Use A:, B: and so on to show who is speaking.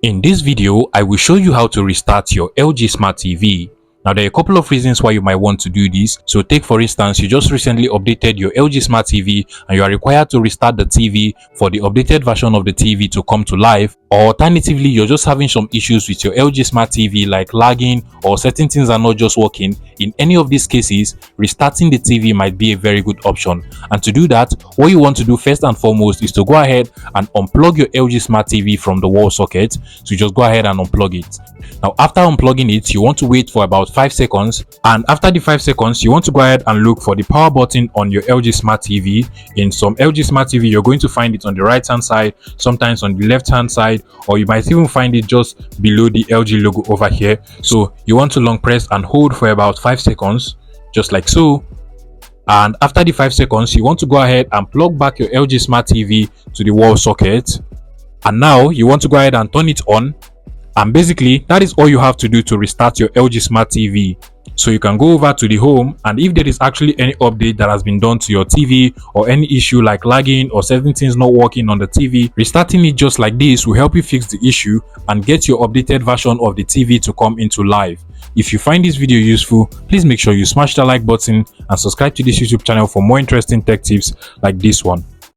A: In this video, I will show you how to restart your LG Smart TV. Now, there are a couple of reasons why you might want to do this. So take for instance, you just recently updated your LG Smart TV and you are required to restart the TV for the updated version of the TV to come to life. Or alternatively, you're just having some issues with your LG Smart TV like lagging or certain things are not just working. In any of these cases, restarting the TV might be a very good option. And to do that, what you want to do first and foremost is to go ahead and unplug your LG Smart TV from the wall socket. So just go ahead and unplug it. Now, after unplugging it, you want to wait for about 5 seconds, and after the 5 seconds you want to go ahead and look for the power button on your LG Smart TV. In some LG Smart TV, you're going to find it on the right hand side, sometimes on the left hand side, or you might even find it just below the LG logo over here. So you want to long press and hold for about 5 seconds, just like so. And after the 5 seconds, you want to go ahead and plug back your LG Smart TV to the wall socket, and now you want to go ahead and turn it on. And basically, that is all you have to do to restart your LG Smart TV. So you can go over to the home, and if there is actually any update that has been done to your TV or any issue like lagging or certain things not working on the TV, restarting it just like this will help you fix the issue and get your updated version of the TV to come into life. If you find this video useful, please make sure you smash the like button and subscribe to this YouTube channel for more interesting tech tips like this one.